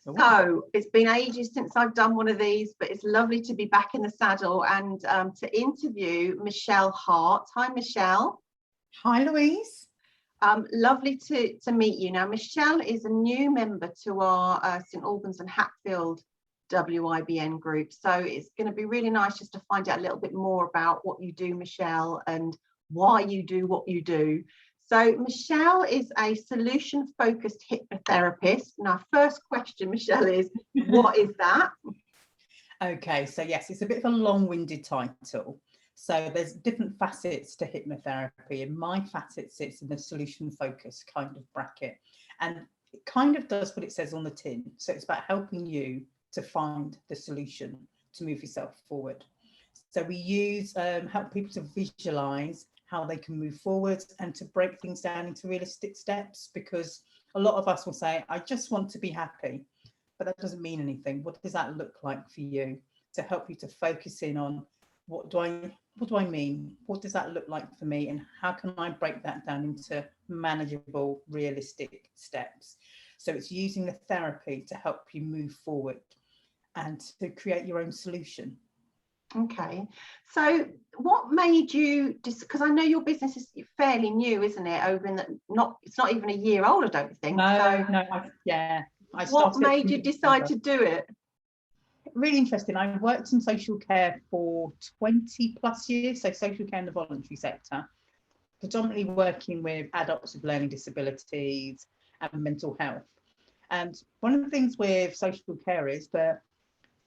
So it's been ages since I've done one of these, but it's lovely to be back in the saddle and to interview Michelle Hart. Hi, Michelle. Hi, Louise. Lovely to meet you. Now, Michelle is a new member to our St Albans and Hatfield WIBN group. So it's going to be really nice just to find out a little bit more about what you do, Michelle, and why you do what you do. So Michelle is a solution-focused hypnotherapist. Now, first question, Michelle, is what is that? Okay, so yes, it's a bit of a long-winded title. So there's different facets to hypnotherapy, and my facet sits in the solution-focused kind of bracket. And it kind of does what it says on the tin. So it's about helping you to find the solution to move yourself forward. So we use help people to visualize how they can move forward and to break things down into realistic steps, because a lot of us will say, I just want to be happy, but that doesn't mean anything. What does that look like for you? To help you to focus in on what do I mean? What does that look like for me? And how can I break that down into manageable, realistic steps? So it's using the therapy to help you move forward and to create your own solution. Okay, so what made you, because I know your business is fairly new, isn't it? Over in it's not even a year old, I don't think. What made you decide to do it? Really interesting. I worked in social care for 20 plus years, so social care in the voluntary sector, predominantly working with adults with learning disabilities and mental health. And one of the things with social care is that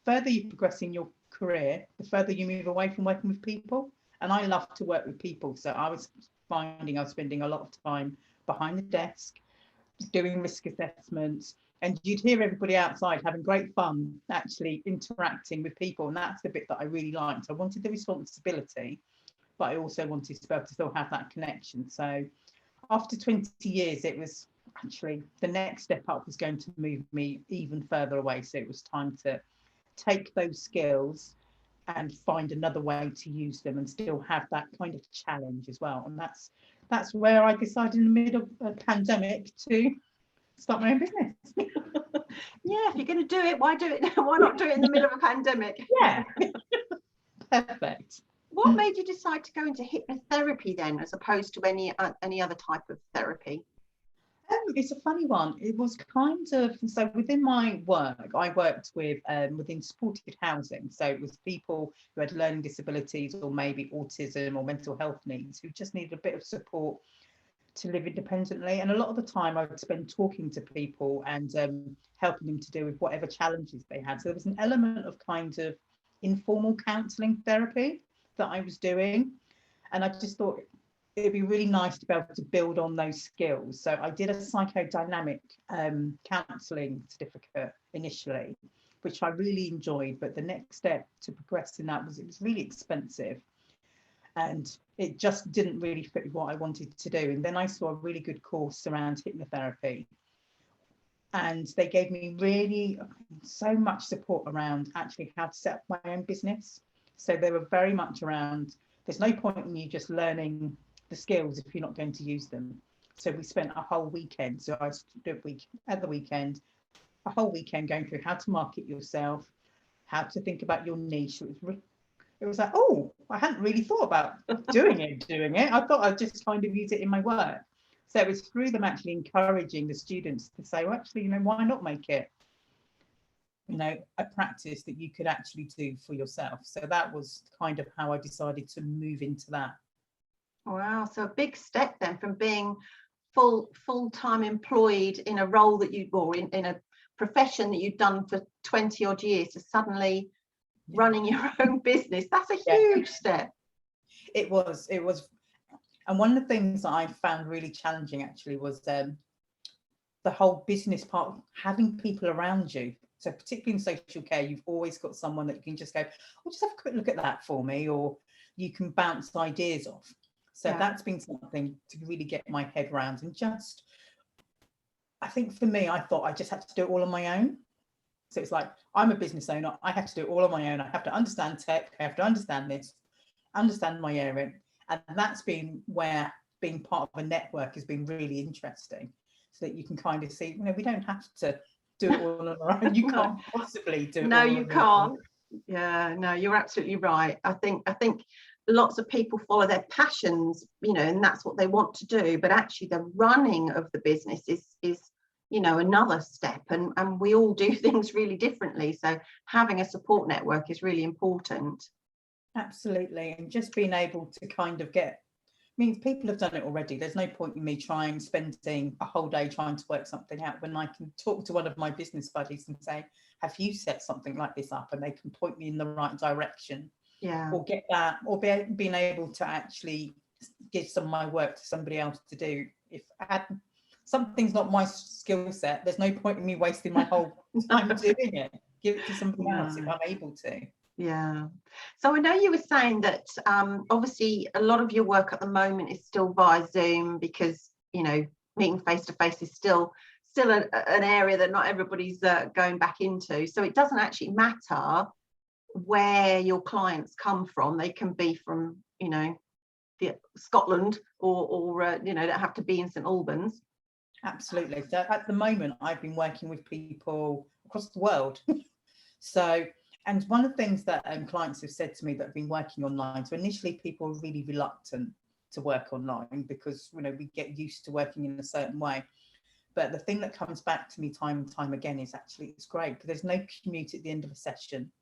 further you progress in your career, the further you move away from working with people. And I love to work with people. So I was finding I was spending a lot of time behind the desk, doing risk assessments, and you'd hear everybody outside having great fun, actually interacting with people. And that's the bit that I really liked. I wanted the responsibility, but I also wanted to be able to still have that connection. So after 20 years, it was actually the next step up was going to move me even further away. So it was time to take those skills and find another way to use them and still have that kind of challenge as well. And that's where I decided in the middle of a pandemic to start my own business. Yeah, if you're going to do it, why do it? Why not do it in the middle of a pandemic? Yeah. Perfect. What made you decide to go into hypnotherapy then, as opposed to any other type of therapy? It's a funny one. It was kind of, so within my work, I worked with within supported housing. So it was people who had learning disabilities or maybe autism or mental health needs who just needed a bit of support to live independently. And a lot of the time I would spend talking to people and helping them to deal with whatever challenges they had. So there was an element of kind of informal counselling therapy that I was doing. And I just thought it'd be really nice to be able to build on those skills. So I did a psychodynamic counselling certificate initially, which I really enjoyed. But the next step to progress in that was it was really expensive. And it just didn't really fit what I wanted to do. And then I saw a really good course around hypnotherapy. And they gave me really so much support around actually how to set up my own business. So they were very much around, there's no point in you just learning the skills if you're not going to use them. So we spent a whole weekend. So I did at the weekend, a whole weekend going through how to market yourself, how to think about your niche. It was like, oh, I hadn't really thought about doing it. I thought I'd just kind of use it in my work. So it was through them actually encouraging the students to say, well, actually, why not make it, a practice that you could actually do for yourself. So that was kind of how I decided to move into that. Wow, so a big step then from being full-time employed in a role that or in a profession that you've done for 20 odd years to suddenly running your own business. That's a huge step. It was. And one of the things that I found really challenging actually was the whole business part, having people around you. So particularly in social care, you've always got someone that you can just go, well, just have a quick look at that for me, or you can bounce ideas off. So that's been something to really get my head around. And just, I think for me, I thought I just had to do it all on my own. So it's like, I'm a business owner, I have to do it all on my own. I have to understand tech, I have to understand this, understand my area. And that's been where being part of a network has been really interesting, so that you can kind of see, we don't have to do it all on our own. You No. can't possibly do it No, all you on your own. can't. Yeah, no, you're absolutely right. I think lots of people follow their passions, and that's what they want to do. But actually, the running of the business is another step, and we all do things really differently. So having a support network is really important. Absolutely. And just being able to kind of people have done it already. There's no point in me spending a whole day trying to work something out when I can talk to one of my business buddies and say, have you set something like this up? And they can point me in the right direction. Yeah. Or get that, or being able to actually give some of my work to somebody else to do. If something's not my skill set, there's no point in me wasting my whole time doing it. Give it to somebody else if I'm able to. Yeah. So I know you were saying that obviously a lot of your work at the moment is still via Zoom because, meeting face to face is still an area that not everybody's going back into. So it doesn't actually matter where your clients come from. They can be from, Scotland or they don't have to be in St Albans. Absolutely. So at the moment, I've been working with people across the world. And one of the things that clients have said to me that have been working online, so initially people are really reluctant to work online because, we get used to working in a certain way. But the thing that comes back to me time and time again is actually it's great because there's no commute at the end of a session.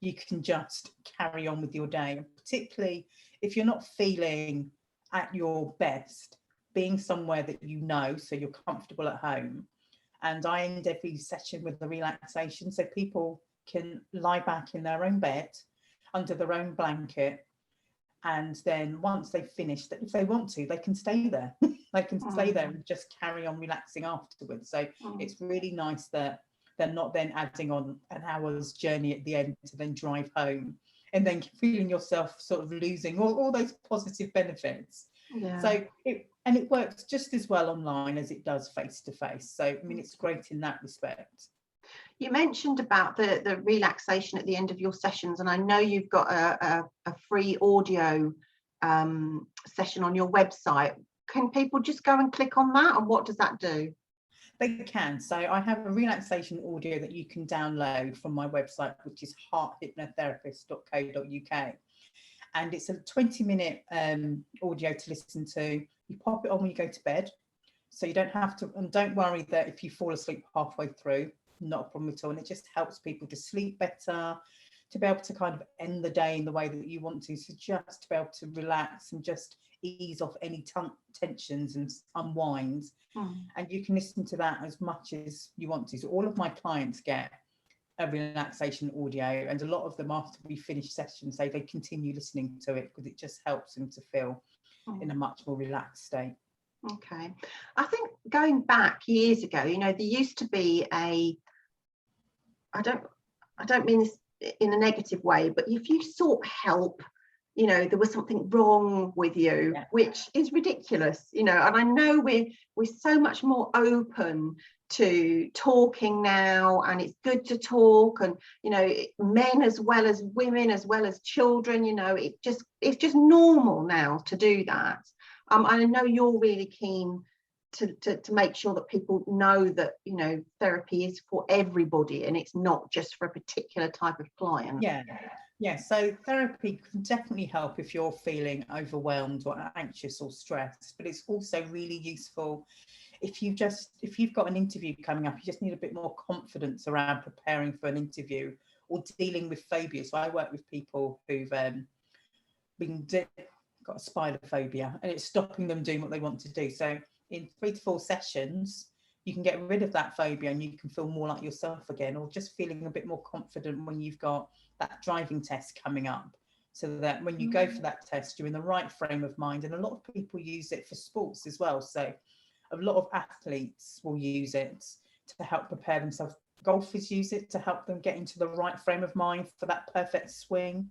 You can just carry on with your day. And particularly if you're not feeling at your best, being somewhere that so you're comfortable at home. And I end every session with a relaxation so people can lie back in their own bed under their own blanket, and then once they've finished, if they want to, they can stay there. They can stay there and just carry on relaxing afterwards. So it's really nice that they're not then adding on an hour's journey at the end to then drive home and then feeling yourself sort of losing all those positive benefits. Yeah. So it works just as well online as it does face to face. So it's great in that respect. You mentioned about the relaxation at the end of your sessions, and I know you've got a free audio session on your website. Can people just go and click on that, and what does that do? They can. So I have a relaxation audio that you can download from my website, which is harthypnotherapist.co.uk. And it's a 20-minute audio to listen to. You pop it on when you go to bed. So you don't have to, and don't worry that if you fall asleep halfway through, not a problem at all. And it just helps people to sleep better, to be able to kind of end the day in the way that you want to. So just to be able to relax and just ease off any tensions and unwind. And you can listen to that as much as you want to. So all of my clients get a relaxation audio, and a lot of them after we finish sessions say they continue listening to it because it just helps them to feel in a much more relaxed state. Okay. I think going back years ago, there used to be I don't mean this in a negative way, but if you sought help, there was something wrong with you, which is ridiculous, and I know we're so much more open to talking now, and it's good to talk, and men as well as women as well as children, it's just normal now to do that. I know you're really keen to make sure that people know that therapy is for everybody and it's not just for a particular type of client. So therapy can definitely help if you're feeling overwhelmed or anxious or stressed, but it's also really useful if you've got an interview coming up, you just need a bit more confidence around preparing for an interview or dealing with phobia. So I work with people who've got a spider phobia and it's stopping them doing what they want to do. So in 3 to 4 sessions, you can get rid of that phobia and you can feel more like yourself again, or just feeling a bit more confident when you've got that driving test coming up, so that when you go for that test, you're in the right frame of mind. And a lot of people use it for sports as well. So a lot of athletes will use it to help prepare themselves. Golfers use it to help them get into the right frame of mind for that perfect swing.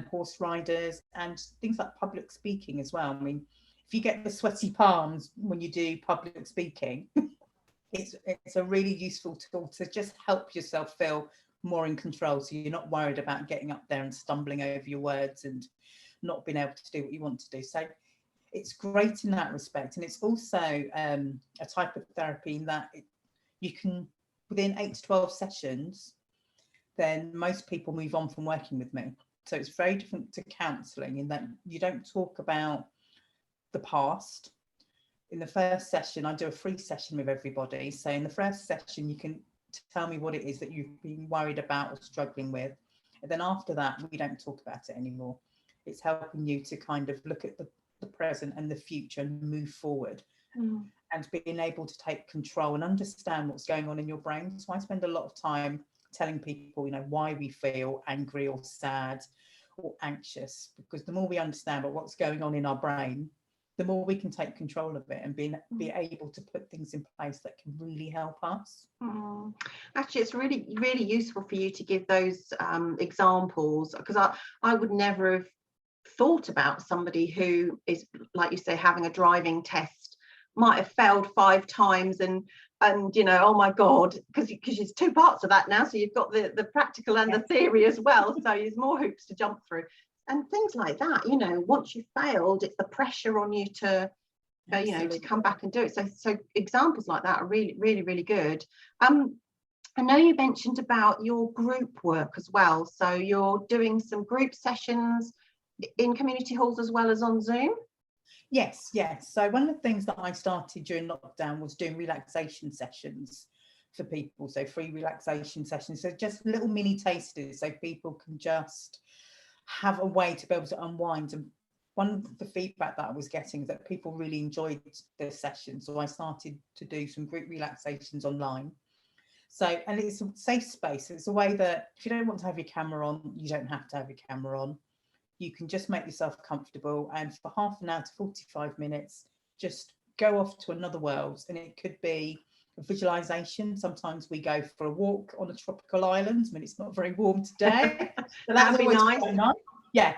Horse riders and things like public speaking as well. I mean, if you get the sweaty palms when you do public speaking, it's a really useful tool to just help yourself feel more in control, so you're not worried about getting up there and stumbling over your words and not being able to do what you want to do. So it's great in that respect. And it's also a type of therapy in that you can within 8 to 12 sessions, then most people move on from working with me. So it's very different to counselling in that you don't talk about the past. In the first session, I do a free session with everybody. So in the first session, you can tell me what it is that you've been worried about or struggling with. And then after that, we don't talk about it anymore. It's helping you to kind of look at the present and the future and move forward. And being able to take control and understand what's going on in your brain. So I spend a lot of time telling people, you know, why we feel angry or sad or anxious, because the more we understand about what's going on in our brain, the more we can take control of it and be able to put things in place that can really help us. Actually, it's really, really useful for you to give those examples, because I would never have thought about somebody who is, like you say, having a driving test, might have failed 5 times and you know, oh my god, because there's 2 parts of that now, so you've got the practical and the theory as well, so there's more hoops to jump through and things like that. You know, once you've failed, it's the pressure on you to you know, to come back and do it. So examples like that are really, really, really good. I know you mentioned about your group work as well, so you're doing some group sessions in community halls as well as on Zoom. Yes. So one of the things that I started during lockdown was doing relaxation sessions for people. So free relaxation sessions. So just little mini tasters so people can just have a way to be able to unwind. And one of the feedback that I was getting is that people really enjoyed the session. So I started to do some group relaxations online. So, and it's a safe space. It's a way that if you don't want to have your camera on, you don't have to have your camera on. You can just make yourself comfortable, and for half an hour to 45 minutes, just go off to another world. And it could be a visualization. Sometimes we go for a walk on a tropical island when it's not very warm today. So that's always quite nice. Yeah,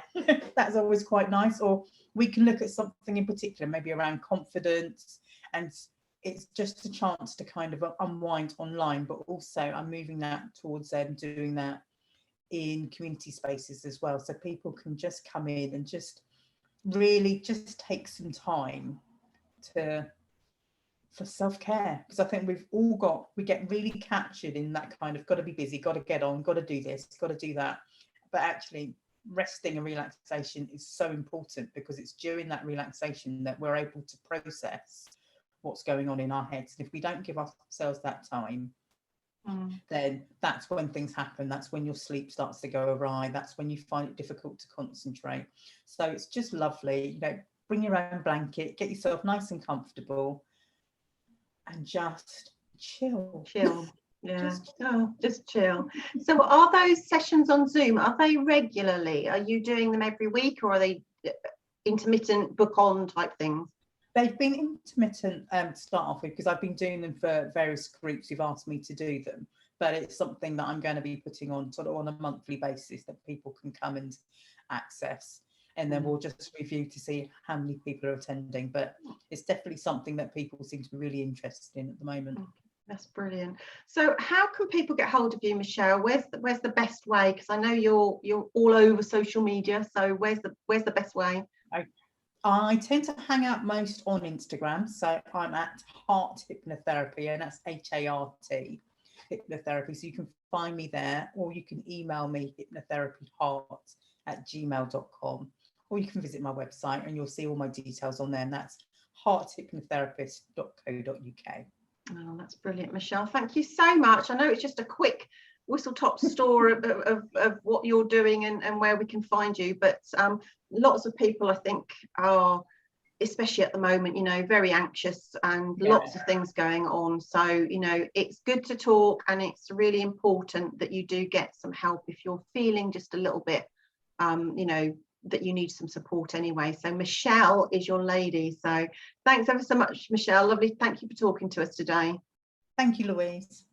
that's always quite nice. Or we can look at something in particular, maybe around confidence, and it's just a chance to kind of unwind online. But also I'm moving that towards doing that in community spaces as well, so people can just come in and just really just take some time for self-care, because I think we get really captured in that kind of got to be busy, got to get on, got to do this, got to do that. But actually resting and relaxation is so important, because it's during that relaxation that we're able to process what's going on in our heads. And if we don't give ourselves that time, then that's when things happen. That's when your sleep starts to go awry. That's when you find it difficult to concentrate. So it's just lovely, you know, bring your own blanket, get yourself nice and comfortable, and just chill. Yeah, just chill. So are those sessions on Zoom, are they regularly? Are you doing them every week, or are they intermittent book on type things? They've been intermittent to start off with, because I've been doing them for various groups who've asked me to do them, but it's something that I'm going to be putting on sort of on a monthly basis that people can come and access, and then we'll just review to see how many people are attending. But it's definitely something that people seem to be really interested in at the moment. That's brilliant. So how can people get hold of you, Michelle? Where's the best way? Because I know you're all over social media, so where's the best way? I tend to hang out most on Instagram, so I'm at Hart Hypnotherapy, and that's HART Hypnotherapy. So you can find me there, or you can email me hypnotherapyheart@gmail.com, or you can visit my website and you'll see all my details on there, and that's hearthypnotherapist.co.uk. Oh, that's brilliant, Michelle. Thank you so much. I know it's just a quick whistle-top tour of what you're doing and where we can find you, but lots of people, I think, are, especially at the moment, you know, very anxious and lots of things going on. So, you know, it's good to talk, and it's really important that you do get some help if you're feeling just a little bit, you know, that you need some support anyway. So Michelle is your lady. So thanks ever so much, Michelle. Lovely. Thank you for talking to us today. Thank you, Louise.